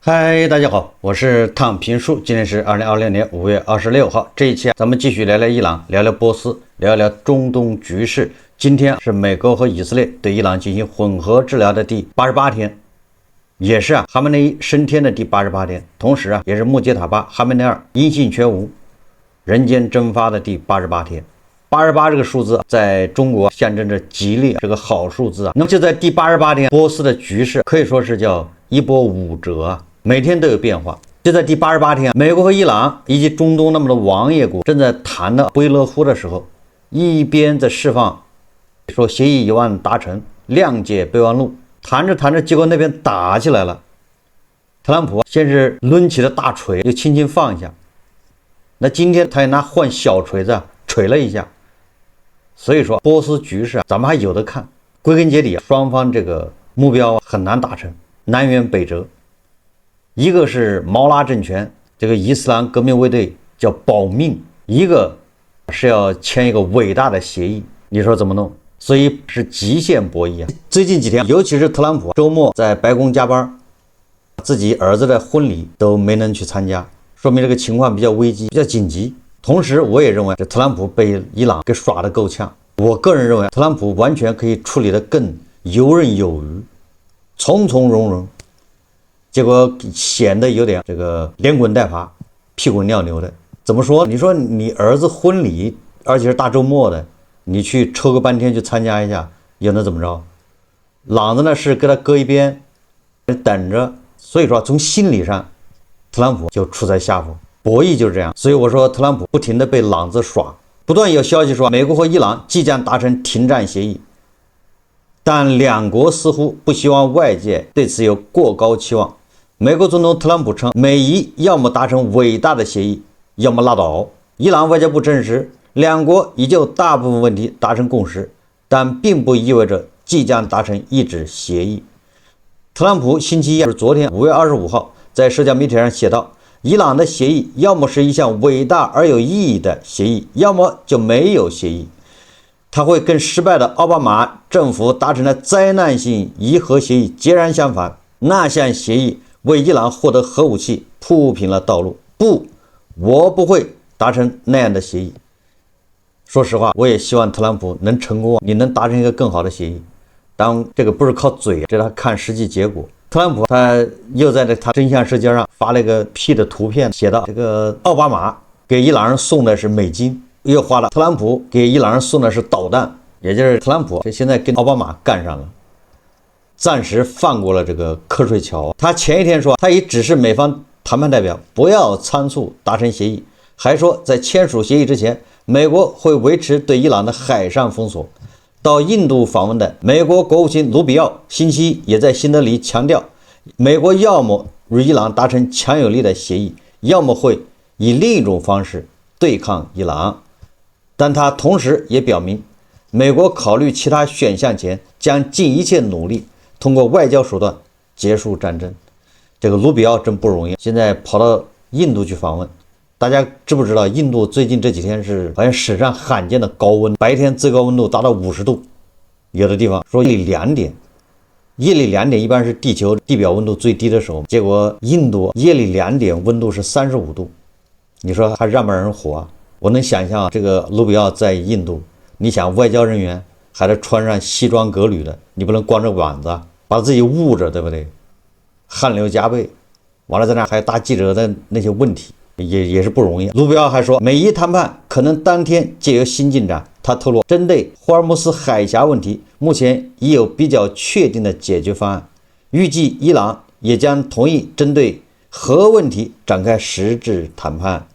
嗨，大家好，我是躺平叔，今天是2020年5月26号。這一期咱們繼續聊聊伊朗，聊聊波斯，聊聊中東局勢。今天是美國和以色列對伊朗進行混合治療的第88天，也是哈梅内伊升天的第88天，同時也是穆杰塔巴哈梅内尔音信全无、人间蒸发的第88天。88这個數字在中國象徵着吉利，這個好數字啊。那麼就在第88天，波斯的局勢可以說是叫一波五折啊。每天都有變化。就在第88天，美國和伊朗以及中東那麼多王爺國正在談的不亦樂乎的時候，一邊在釋放說協議有望達成，諒解備忘錄，談着談着，結果那邊打起來了。特朗普先是掄起了大錘，又輕輕放下。那今天他也拿換小錘子錘了一下。所以說波斯局勢咱們還有的看。歸根結底，雙方這個目標很難達成，南轅北轍。一個是毛拉政權，這個伊斯蘭革命衛隊叫保命，一個是要簽一個偉大的協議，你說怎麼弄？所以是極限博弈啊！最近幾天，尤其是特朗普周末在白宮加班，自己兒子的婚禮都沒能去參加，說明這個情況比較危機，比較緊急。同時，我也認為這特朗普被伊朗給耍得夠嗆。我個人認為，特朗普完全可以處理得更游刃有餘，從從容容。結果顯得有點這個連滾帶爬、屁滾尿流的。怎麼說？你說你兒子婚禮，而且是大周末的，你去抽個半天去參加一下，又能怎麼着？朗子呢是給他擱一邊，等着。所以說從心理上，特朗普就處在下風。博弈就是這樣。所以我說特朗普不停地被朗子耍。不斷有消息說美國和伊朗即將達成停戰協議，但兩國似乎不希望外界對此有過高期望。美國總統特朗普稱，美伊要麼達成偉大的協議，要麼拉倒。伊朗外交部證實，兩國已就大部分問題達成共識，但並不意味着即將達成一紙協議。特朗普星期一，就是昨天5月25號，在社交媒體上寫道，伊朗的協議要麼是一項偉大而有意義的協議，要麼就沒有協議。他會跟失敗的奧巴馬政府達成的災難性伊核協議截然相反，那項協議為伊朗獲得核武器鋪平了道路。不，我不會達成那樣的協議。說實話，我也希望特朗普能成功，你能達成一個更好的協議。當這個不是靠嘴，這他看實際結果。特朗普他又在他真相社交上發了一個 P 的圖片，寫道這個奧巴馬給伊朗人送的是美金，又畫了特朗普給伊朗人送的是導彈，也就是特朗普這現在跟奧巴馬幹上了。暫時放過了這個瞌睡橋。他前一天說，他已指示美方談判代表不要倉促達成協議，還說在簽署協議之前，美國會維持對伊朗的海上封鎖。到印度訪問的美國國務卿盧比奧星期一也在新德里強調，美國要麼與伊朗達成強有力的協議，要麼會以另一種方式對抗伊朗。但他同時也表明，美國考慮其他選項前將盡一切努力通過外交手段結束戰爭。這個盧比奧真不容易，現在跑到印度去訪問。大家知不知道，印度最近這幾天是好像史上罕見的高溫，白天最高溫度達到50度，有的地方說夜裡2點，夜裡2點一般是地球地表溫度最低的時候，結果印度夜裡2點溫度是35度，你說還讓不讓人活啊？我能想象這個盧比奧在印度，你想外交人員還得穿上西裝革履的，你不能光着膀子把自己捂着，對不对？汗流浹背，完了在那還答記者的那些問題，也是不容易。盧比奧還說，美伊談判可能當天就有新進展。他透露，針對霍爾木茲海峽問題，目前已有比較確定的解決方案，預計伊朗也將同意針對核問題展開實質談判。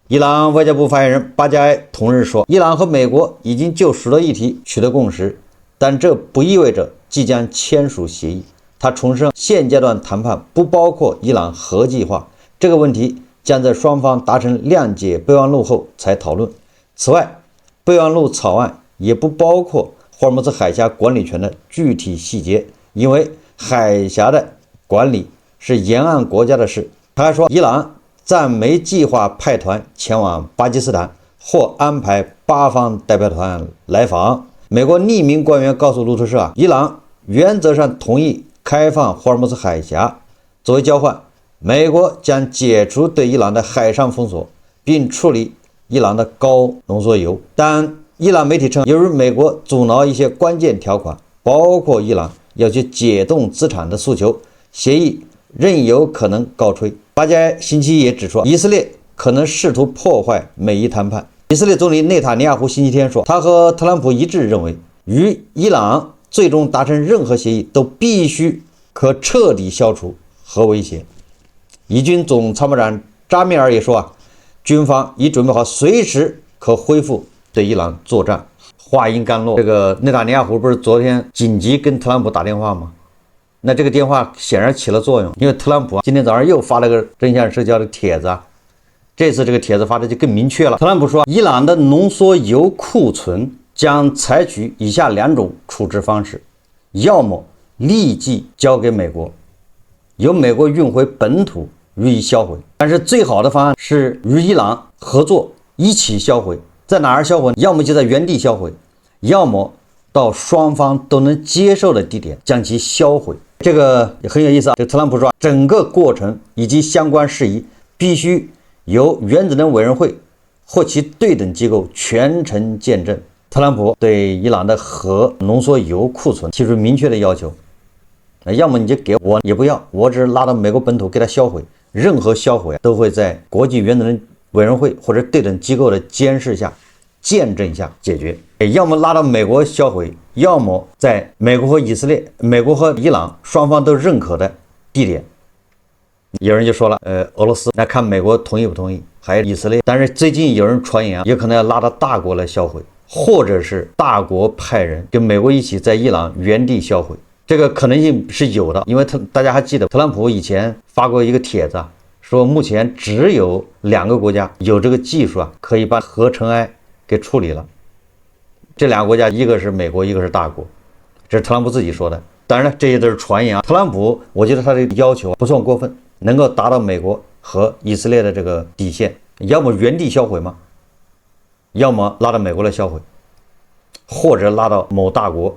伊朗外交部發言人巴加埃同日說，伊朗和美國已經就許多議題取得共識，但這不意味着即將簽署協議。他重申，現階段談判不包括伊朗核計劃，這個問題將在雙方達成諒解備忘錄後才討論。此外，備忘錄草案也不包括霍爾木茲海峽管理權的具體細節，因為海峽的管理是沿岸國家的事。他還說，伊朗暫沒計劃派團前往巴基斯坦或安排巴方代表團來訪。美國匿名官員告訴路透社，伊朗原則上同意開放霍爾木茲海峽，作為交換，美國將解除對伊朗的海上封鎖，並處理伊朗的高濃縮鈾。但伊朗媒體稱，由於美國阻撓一些關鍵條款，包括伊朗要求解凍資產的訴求，協議仍有可能告吹。巴加星期一也指出，以色列可能試圖破壞美伊談判。以色列總理內塔尼亞胡星期天說，他和特朗普一致認為，與伊朗最終達成任何協議都必須可徹底消除核威脅。以軍總參謀長扎米爾也說軍方已準備好隨時可恢復對伊朗作戰。話音剛落，這個內塔尼亞胡不是昨天緊急跟特朗普打電話嗎？那這個電話顯然起了作用，因為特朗普今天早上又發了個真相社交的帖子這次這個帖子發的就更明確了。特朗普說，伊朗的濃縮鈾庫存將採取以下2種處置方式：要麼立即交給美國，由美國運回本土予以銷毀；但是最好的方案是與伊朗合作一起銷毀。在哪兒銷毀？要麼就在原地銷毀，要麼到雙方都能接受的地點将其銷毀。這個也很有意思这特朗普說，整個過程以及相關事宜必須由原子能委員會或其對等機構全程見證。特朗普對伊朗的核濃縮鈾庫存提出明確的要求，要麼你就給我，也不要，我只是拉到美國本土給它銷毀。任何銷毀都會在國際原子能委員會或者對等機構的監視下、見證下解決。要麼拉到美國銷毀，要麼在美國和以色列、美國和伊朗雙方都認可的地點。有人就說了，俄羅斯，那看美國同意不同意，還有以色列。但是最近有人傳言有可能要拉到大國來銷毀，或者是大國派人跟美國一起在伊朗原地銷毀，這個可能性是有的。因為大家還記得特朗普以前發過一個帖子說目前只有2個國家有這個技術可以把核塵埃給處理了。這2個國家，一個是美國，一個是大國，這是特朗普自己說的。當然了，這些都是傳言特朗普，我覺得他的要求不算過分，能夠達到美國和以色列的這個底線，要麼原地銷毀嗎？要麼拉到美國來銷毀，或者拉到某大國。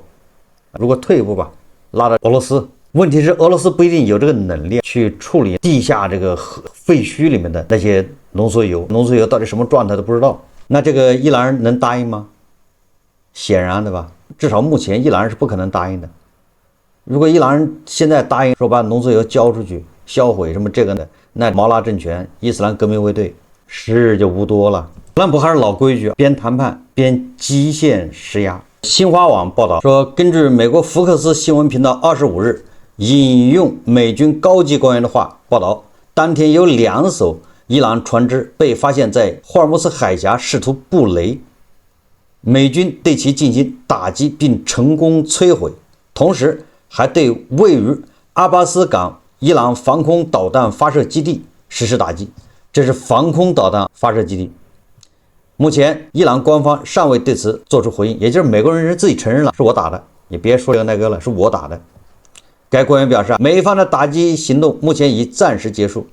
如果退一步吧，拉到俄羅斯。問題是俄羅斯不一定有這個能力去處理地下這個廢墟裡面的那些濃縮鈾，濃縮鈾到底什麼狀態都不知道。那這個伊朗人能答應嗎？顯然的吧，至少目前伊朗人是不可能答應的。如果伊朗人現在答應说把濃縮鈾交出去銷毀什麼這個的，那毛拉政權、伊斯蘭革命衛隊時日就無多了。特朗普還是老規矩，邊談判邊極限施壓。新華網報道說，根據美國福克斯新聞頻道25日引用美軍高級官員的話報道，當天有2艘伊朗船只被發現在霍爾木茲海峽試圖布雷，美軍對其進行打擊並成功摧毀，同時還對位於阿巴斯港伊朗防空導彈發射基地實施打擊。這是防空導彈發射基地。目前伊朗官方尚未對此做出回應，也就是美國人自己承認了，是我打的，你別說这个那個了，是我打的。該官員表示，美方的打擊行動目前已暫時結束，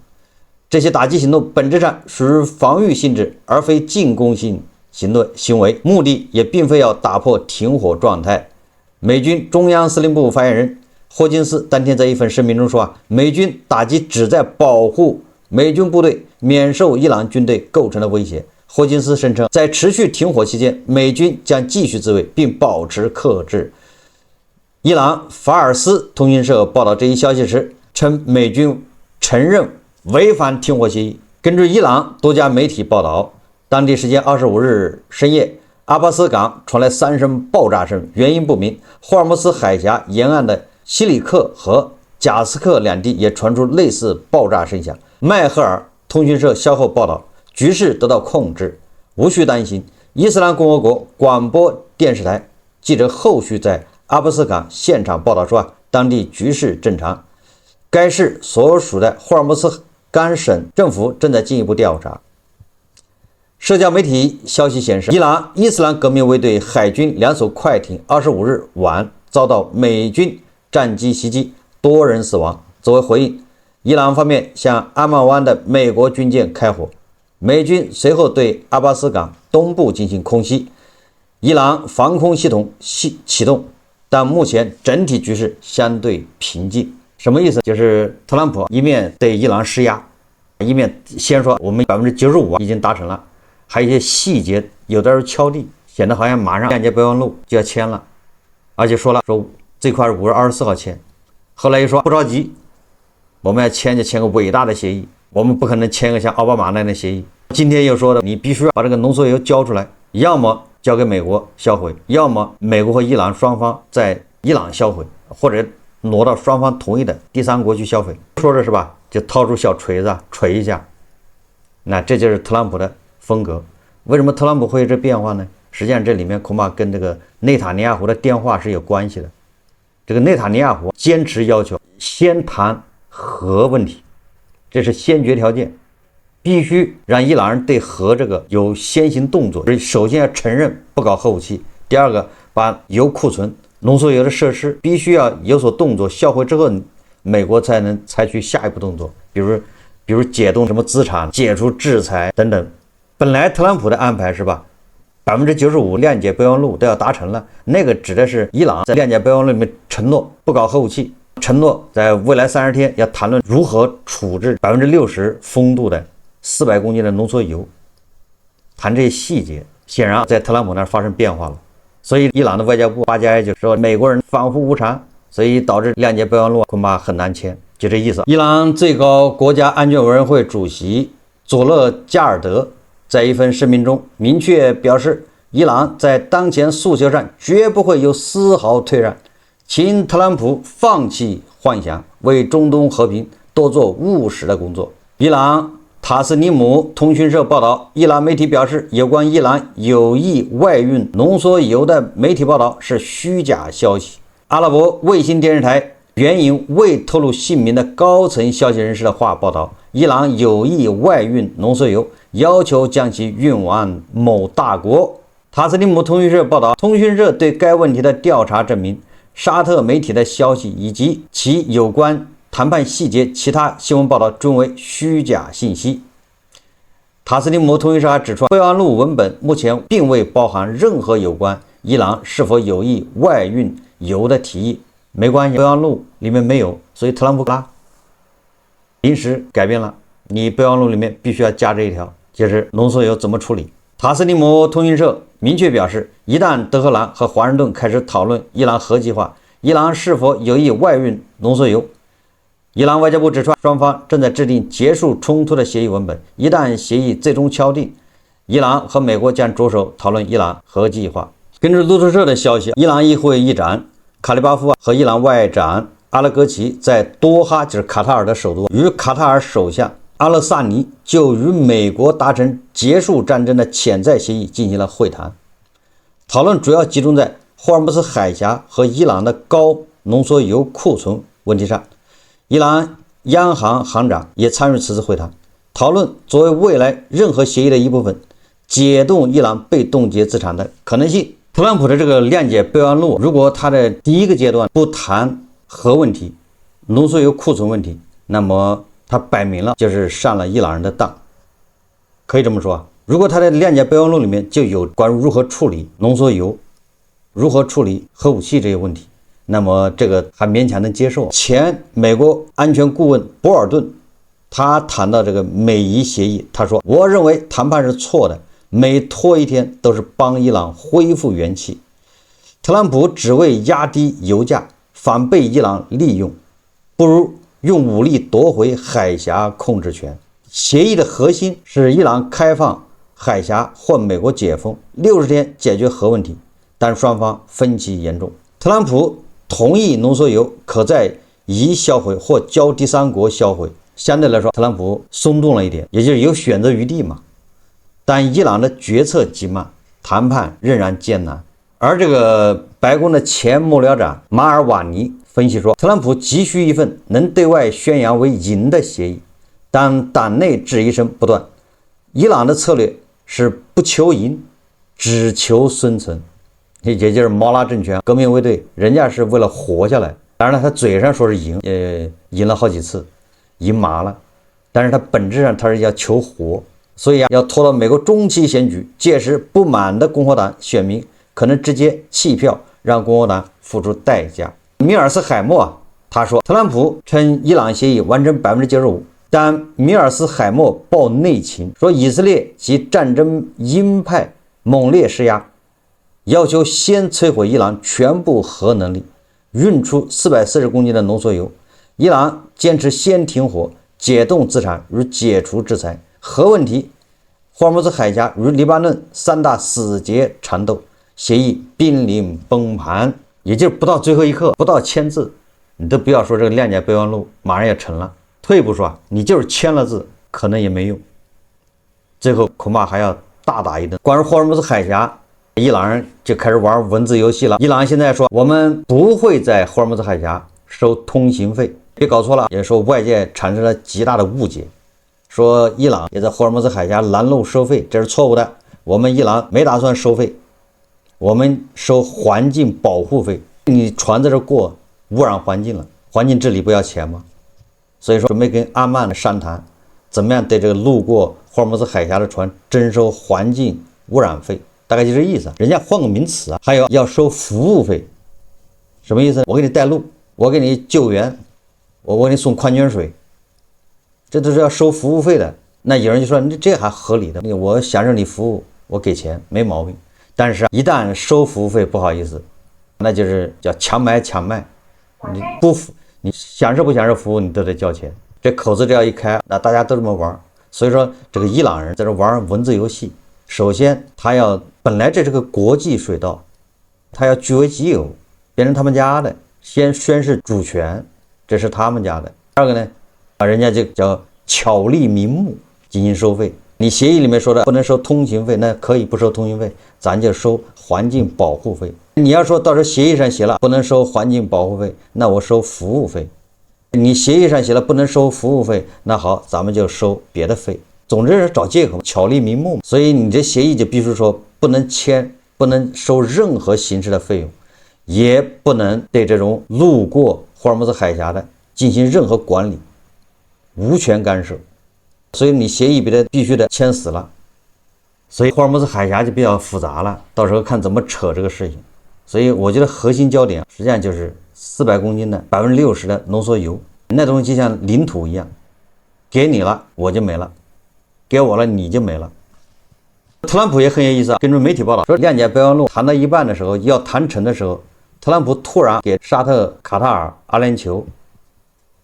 這些打擊行動本質上屬於防禦性質，而非進攻性行為，目的也並非要打破停火狀態。美軍中央司令部發言人霍金斯當天在一份聲明中說，美軍打擊旨在保護美軍部隊免受伊朗軍隊構成的威脅。霍金斯聲稱，在持續停火期間，美軍將繼續自衛並保持克制。伊朗法爾斯通訊社報道這一消息時稱，美軍承認違反停火協議。根據伊朗多家媒體報道，當地時間25日深夜，阿巴斯港傳來3聲爆炸聲，原因不明。霍爾木茲海峽沿岸的西里克和賈斯克兩地也傳出類似爆炸聲響。邁赫爾通訊社稍後報道，局勢得到控制，無需擔心。伊斯蘭共和國廣播電視台記者後續在阿巴斯港現場報道說，當地局勢正常。該市所屬的霍爾木茲干省政府正在進一步調查。社交媒體消息顯示，伊朗伊斯蘭革命衛隊海軍2艘快艇25日晚遭到美軍戰機襲擊，多人死亡。作為回應，伊朗方面向阿曼灣的美國軍艦開火，美軍隨後對阿巴斯港東部進行空襲，伊朗防空系統啟動，但目前整體局勢相對平靜。什麼意思？就是特朗普一面對伊朗施壓，一面先說我們95%已經達成了，還有一些細節有的是敲定，顯得好像馬上谅解備忘錄就要簽了，而且說這塊是5月24號簽，後來又說不着急，我們要簽就簽個偉大的協議，我們不可能簽個像奧巴馬那樣的協議。今天又說的，你必須要把这個濃縮鈾交出來，要麼交給美國銷毀，要麼美國和伊朗雙方在伊朗銷毀，或者挪到雙方同意的第三國去銷毀。說着是吧，就掏出小錘子捶一下。那這就是特朗普的風格。為什麼特朗普会有這變化呢？實際上這裡面恐怕跟這個內塔尼亞胡的電話是有關係的。這個內塔尼亞胡堅持要求先談核問題，這是先決條件，必須讓伊朗人對核這個有先行動作。首先要承認不搞核武器，第二個把鈾庫存、濃縮鈾的設施必須要有所動作，銷毀之後，美國才能採取下一步動作，比如解凍什麼資產、解除制裁等等。本來特朗普的安排是吧，95%諒解備忘錄都要達成了，那個指的是伊朗在諒解備忘錄裡面承諾不搞核武器，承諾在未來30天要談論如何處置60%豐度的400公斤的濃縮鈾，談這些細節。顯然在特朗普那兒發生變化了，所以伊朗的外交部巴加埃就說美國人反覆無常，所以導致諒解備忘錄恐怕很難簽，就這意思。伊朗最高國家安全委員會主席佐勒加爾德在一份聲明中明確表示，伊朗在當前訴求上絕不會有絲毫退讓，請特朗普放棄幻想，為中東和平多做務實的工作。伊朗塔斯尼姆通訊社報道，伊朗媒體表示，有關伊朗有意外運濃縮鈾的媒體報道是虛假消息。阿拉伯衛星電視台援引未透露姓名的高層消息人士的話報道，伊朗有意外運濃縮鈾，要求將其運往某大國。塔斯尼姆通訊社報道，通訊社對該問題的調查證明，沙特媒體的消息以及其有關談判細節其他新聞報道均為虛假信息。塔斯尼姆通讯社還指出，備忘錄文本目前並未包含任何有關伊朗是否有意外運鈾的提議。沒關係，備忘錄裡面沒有，所以特朗普臨時改變了，你備忘錄裡面必須要加這一條，就是濃縮鈾怎麼處理。塔斯尼姆通訊社明確表示，一旦德黑蘭和華盛頓開始討論伊朗核計劃，伊朗是否有意外運濃縮鈾，伊朗外交部指出，雙方正在制定結束衝突的協議文本，一旦協議最終敲定，伊朗和美國將着手討論伊朗核計劃。根據路透社的消息，伊朗議會議長卡利巴夫和伊朗外長阿勒格齐在多哈，就是卡塔爾的首都，與卡塔爾首相阿勒薩尼就與美國達成結束戰爭的潛在協議進行了會談，討論主要集中在霍爾木茲海峽和伊朗的高濃縮鈾庫存問題上。伊朗央行行長也參與此次會談，討論作為未來任何協議的一部分，解凍伊朗被凍結資產的可能性。特朗普的這個諒解備忘錄，如果他的第一個階段不談核問題、濃縮鈾庫存問題，那麼他擺明了就是上了伊朗人的當，可以這麼說。如果他的諒解備忘錄裡面就有關於如何處理濃縮鈾、如何處理核武器這些問題，那麼這個還勉強能接受。前美國安全顧問博爾頓他談到這個美伊協議，他說：“我認為談判是錯的，每拖一天都是幫伊朗恢復元氣。特朗普只為壓低油價，反被伊朗利用，不如用武力奪回海峽控制權。協議的核心是伊朗開放海峽或美國解封，60天解決核問題，但雙方分歧嚴重。特朗普同意濃縮鈾可在伊銷毀或交第三國銷毀，相對來說特朗普鬆動了一點，也就是有選擇餘地嘛。但伊朗的決策極慢，談判仍然艱難。而這個白宮的前幕僚長馬爾瓦尼分析說，特朗普急需一份能對外宣揚為贏的協議，但黨內質疑聲不斷。伊朗的策略是不求贏，只求生存，也就是毛拉政權革命衛隊，人家是為了活下來。當然了，他嘴上說是贏，贏了好幾次，贏麻了，但是他本質上他是要求活，所以要拖到美國中期選舉，屆時不滿的共和黨選民可能直接棄票，讓共和黨付出代價。米爾斯海默他說，特朗普稱伊朗協議完成95%，但米爾斯海默報內情，說以色列及戰爭鷹派猛烈施壓，要求先摧毀伊朗全部核能力，運出440公斤的濃縮鈾。伊朗堅持先停火、解凍資產與解除制裁。核問題，霍爾木茲海峽與黎巴嫩3大死結纏鬥，協議瀕臨崩盤。也就是不到最後一刻，不到簽字，你都不要說這個諒解備忘錄馬上要成了。退一步說，你就是簽了字，可能也沒用，最後恐怕還要大打一頓。關於霍爾木茲海峽，伊朗人就開始玩文字遊戲了。伊朗現在說，我們不會在霍爾木茲海峽收通行費。別搞錯了，也說外界產生了極大的誤解，說伊朗也在霍爾木茲海峽攔路收費，這是錯誤的。我們伊朗沒打算收費，我們收環境保護費。你船在這過，污染環境了，環境治理不要錢嗎？所以說準備跟阿曼商談，怎麼樣對這個路過霍爾木茲海峽的船徵收環境污染費，大概就這意思。人家換個名詞啊，還有要收服務費，什麼意思？我給你帶路，我給你救援，我给你送矿泉水，這都是要收服務費的。那有人就說，你這還合理的？我享受你服務，我給錢沒毛病。但是一旦收服務費，不好意思，那就是叫强买强卖。你不你享受不享受服務，你都得交錢。這口子这样一開，那大家都這麼玩。所以說這個伊朗人在這玩文字遊戲。首先他要本來這是個國際水道，他要據為己有，變成他們家的，先宣示主權，這是他們家的。第二個呢，人家就叫巧立名目進行收費。你協議裡面說的不能收通行費，那可以不收通行費，咱就收環境保護費。你要說到時候協議上寫了不能收環境保護費，那我收服務費。你協議上寫了不能收服務費，那好，咱們就收別的費。總之是找借口，巧立名目。所以你这協議就必須說不能簽，不能收任何形式的費用，也不能對這種路過霍爾木茲海峽的進行任何管理，無權干涉。所以你協議必須得簽死了。所以霍爾木茲海峽就比較複雜了，到時候看怎麼扯這個事情。所以我覺得核心焦點實際上就是400公斤的60%的濃縮鈾，那東西就像領土一樣，給你了我就沒了，給我了你就沒了。特朗普也很有意思啊，根據媒體報道說，諒解備忘錄談到一半的時候，要談成的時候，特朗普突然給沙特、卡塔爾、阿聯酋、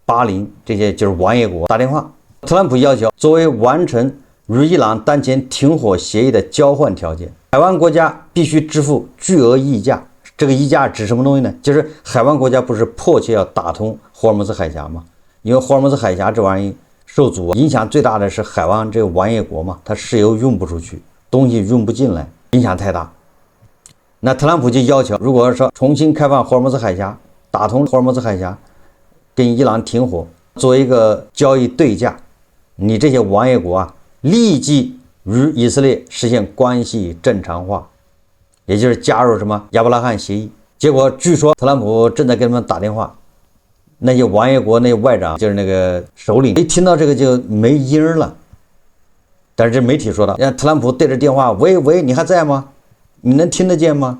巴林這些就是王爺國打電話。特朗普要求作為完成與伊朗當前停火協議的交換條件，海灣國家必須支付巨額溢價。這個溢價指什麼東西呢？就是海灣國家不是迫切要打通霍爾木茲海峽嗎？因為霍爾木茲海峽這玩意受阻，影響最大的是海灣這個王爺國嘛，它石油運不出去，東西運不進來，影響太大。那特朗普就要求，如果說重新開放霍爾木茲海峽，打通霍爾木茲海峽，跟伊朗停火，作為一個交易對價，你這些王爺國啊，立即與以色列實現關係正常化，也就是加入什麼亞伯拉罕協議。結果據說特朗普正在跟他們打電話，那些王爺國那外長就是那個首領，一聽到這個就沒音兒了。但是這媒體說的，讓特朗普對着電話，喂喂，你還在嗎？你能聽得見嗎？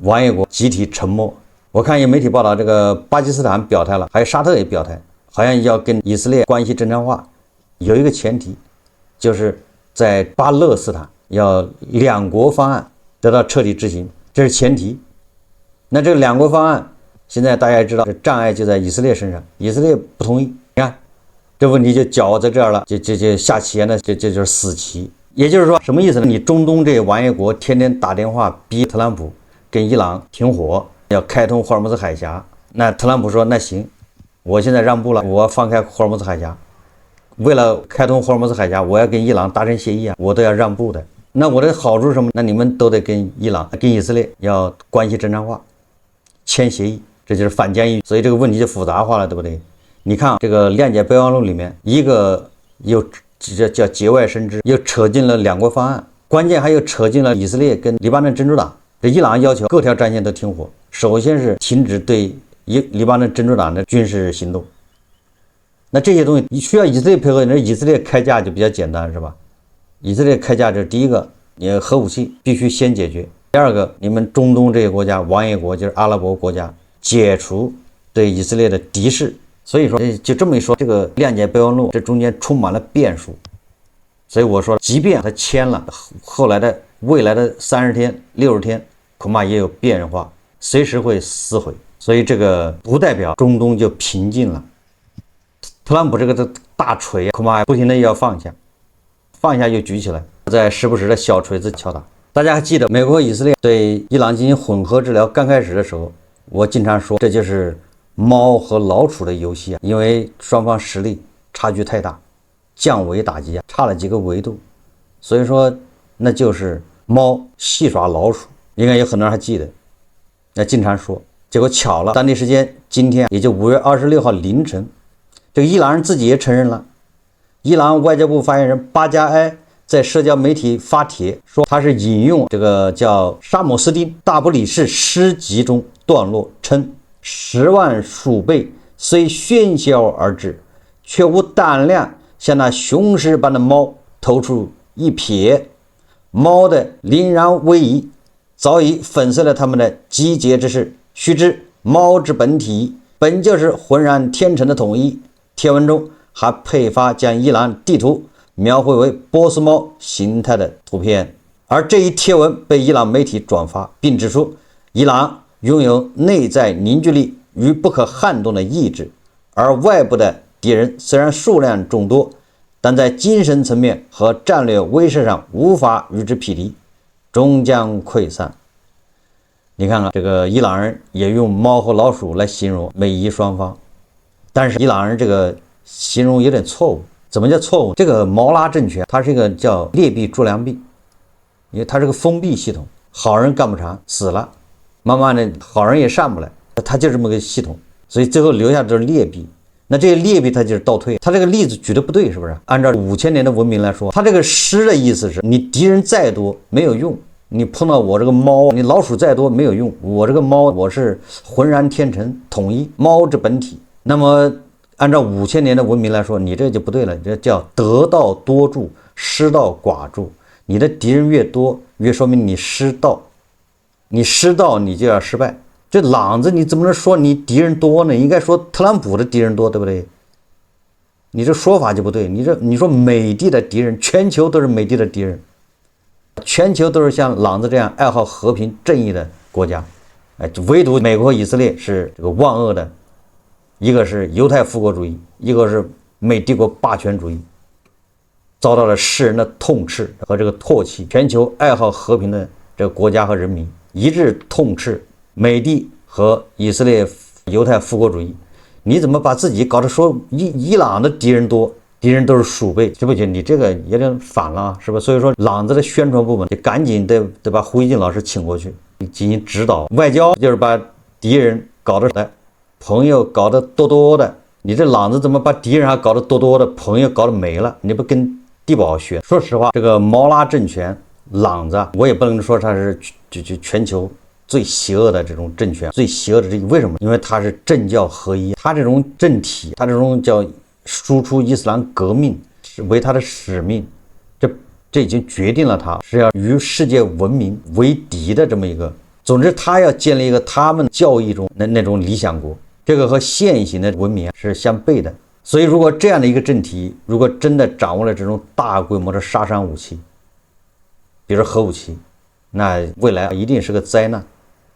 王爺國集體沉默。我看有媒體報道，這個巴基斯坦表態了，還有沙特也表態，好像要跟以色列關係正常化。有一個前提，就是在巴勒斯坦要兩國方案得到徹底執行，這是前提。那這個兩國方案現在大家也知道，這障礙就在以色列身上，以色列不同意。你看這問題就攪在這兒了，就下棋呢，這就是死棋。也就是說什麼意思呢？你中東這王爺國天天打電話逼特朗普跟伊朗停火，要開通霍爾木茲海峽。那特朗普說那行，我現在讓步了，我放開霍爾木茲海峽。為了開通霍爾木茲海峽，我要跟伊朗達成協議啊，我都要讓步的。那我的好處是什麼？那你們都得跟伊朗、跟以色列要關係正常化，簽協議，這就是反間翼。所以這個問題就複雜化了，對不對？你看這個諒解備忘錄裡面，一個又叫節外生枝，又扯進了兩國方案，關鍵還又扯進了以色列跟黎巴嫩真主黨。這伊朗要求各條戰線都停火，首先是停止對黎巴嫩真主黨的軍事行動。那這些東西你需要以色列配合，你说以色列開價就比較簡單，是吧？以色列開價就是第一個，你核武器必須先解決；第二個，你們中東這些國家王爺國就是阿拉伯國家解除對以色列的敵視。所以说，就这么一说，这个谅解備忘錄這中間充滿了變數。所以我說，即便他簽了，後來的未來的30天、60天，恐怕也有變化，隨時會撕毀。所以這個不代表中東就平靜了。特朗普這個大錘恐怕不停的要放下，放下又舉起來，再時不時的小錘子敲打。大家還記得美國和以色列對伊朗進行混合治療剛開始的時候，我經常說這就是貓和老鼠的遊戲啊，因為雙方實力差距太大，降維打擊啊，差了幾個維度，所以說那就是貓戲耍老鼠。應該有很多人還記得，那經常說。結果巧了，當地時間今天，也就5月26號凌晨，這個伊朗人自己也承認了。伊朗外交部發言人巴加埃在社交媒體發帖說，他是引用這個叫沙姆斯丁大不里士詩集中段落，稱10萬鼠輩雖喧囂而至，卻無膽量向那雄獅般的貓投出一瞥。貓的凛然威儀早已粉碎了他們的集結之勢。須知貓之本體本就是渾然天成的統一。貼文中還配發將伊朗地圖描繪為波斯貓形態的圖片，而這一貼文被伊朗媒體轉發，並指出伊朗擁有內在凝聚力與不可撼動的意志，而外部的敵人雖然數量眾多，但在精神層面和戰略威懾上無法與之匹敵，終將潰散。你看看這個伊朗人也用貓和老鼠來形容美伊雙方，但是伊朗人這個形容有點錯誤。怎麼叫錯誤？這個毛拉政權它是一個叫劣幣逐良幣，因為它是個封閉系統，好人幹不長死了，慢慢的好人也上不來，它就這麼個系統，所以最後留下的是劣幣。那這些劣幣它就是倒退，它這個例子舉的不對，是不是？按照5000年的文明來說，它這個詩的意思是你敵人再多沒有用，你碰到我這個貓，你老鼠再多沒有用，我這個貓我是渾然天成統一，貓之本體。那麼按照5000年的文明來說，你這就不對了，這叫得道多助，失道寡助。你的敵人越多，越說明你失道，你失道你就要失敗。這朗子你怎麼能說你敵人多呢？應該說特朗普的敵人多，對不對？你這說法就不對。你說美帝的敵人，全球都是美帝的敵人，全球都是像朗子這樣愛好和平正義的國家，唯獨美國和以色列是這個萬惡的，一個是猶太復國主義，一個是美帝國霸權主義，遭到了世人的痛斥和這個唾棄。全球愛好和平的這個國家和人民一致痛斥美帝和以色列猶太復國主義。你怎麼把自己搞得說伊朗的敵人多，敵人都是鼠輩，是不是？你這個有點反了，是吧？所以說朗子的宣傳部門得趕緊得把胡一靜老師請過去進行指導。外交就是把敵人搞得來，朋友搞得多多的。你這朗子怎麼把敵人還搞得多多的，朋友搞得沒了？你不跟地保學？說實話，這個毛拉政權朗子，我也不能說它是全球最邪惡的這種政權，最邪惡的這個為什麼？因為它是政教合一，它這種政體，它這種叫輸出伊斯蘭革命是為它的使命，這已經決定了它是要與世界文明為敵的這麼一個。總之，他要建立一個他們教義中的那種理想國，這個和現行的文明是相悖的。所以，如果這樣的一個政體，如果真的掌握了這種大規模的殺傷武器，比如核武器，那未來一定是個災難。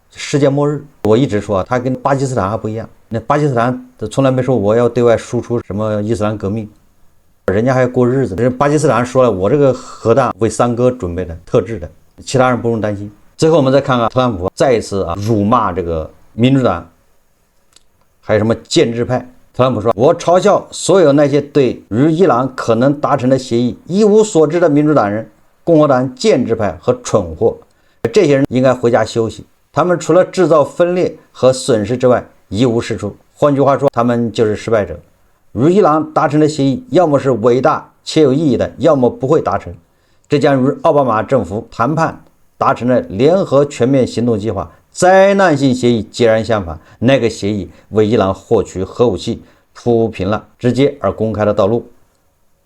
世界末日，我一直說它跟巴基斯坦還不一樣。那巴基斯坦從來沒說我要對外輸出什麼伊斯蘭革命，人家還要過日子。人巴基斯坦說了，我這個核彈為三哥準備的，特制的，其他人不用擔心。最後我們再看看特朗普再一次辱罵這個民主黨，還有什麼建制派。特朗普說：“我嘲笑所有那些對與伊朗可能達成的協議一無所知的民主黨人、共和黨建制派和蠢貨，這些人應該回家休息。”他們除了製造分裂和損失之外一無是處。換句話說，他們就是失敗者。與伊朗達成的協議，要麼是偉大且有意義的，要麼不會達成。這將與奧巴馬政府談判達成的聯合全面行動計劃災難性協議截然相反。那個協議為伊朗獲取核武器鋪平了直接而公開的道路。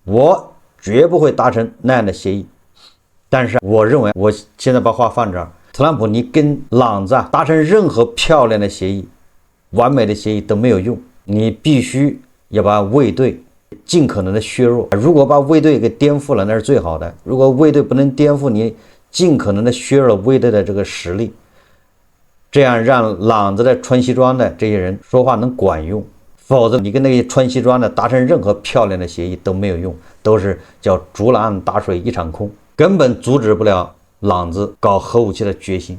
我絕不會達成那樣的協議。但是我認為，我現在把話放這兒。特朗普，你跟朗子達成任何漂亮的協議，完美的協議都沒有用，你必須要把衛隊盡可能的削弱。如果把衛隊給顛覆了，那是最好的。如果衛隊不能顛覆，你盡可能的削弱了衛隊的這個實力，這樣讓朗子的穿西裝的這些人說話能管用。否則你跟那些穿西裝的達成任何漂亮的協議都沒有用，都是叫竹籃打水一场空，根本阻止不了朗子搞核武器的決心，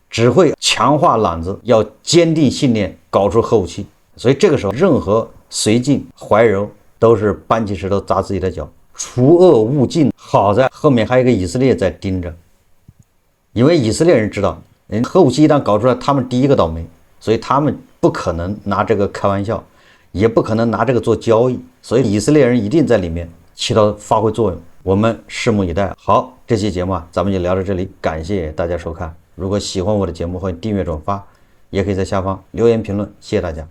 只會強化朗子要堅定信念搞出核武器。所以這個時候任何綏靖、懷柔都是搬起石頭砸自己的腳，除惡務盡。好在後面還有一個以色列在盯着，因為以色列人知道核武器一旦搞出来，他們第一個倒霉，所以他們不可能拿這個開玩笑，也不可能拿這個做交易，所以以色列人一定在裡面起到發揮作用。我們拭目以待。好，這期節目咱們就聊到這裡，感謝大家收看。如果喜歡我的節目，歡迎訂閱轉發，也可以在下方留言評論，謝謝大家。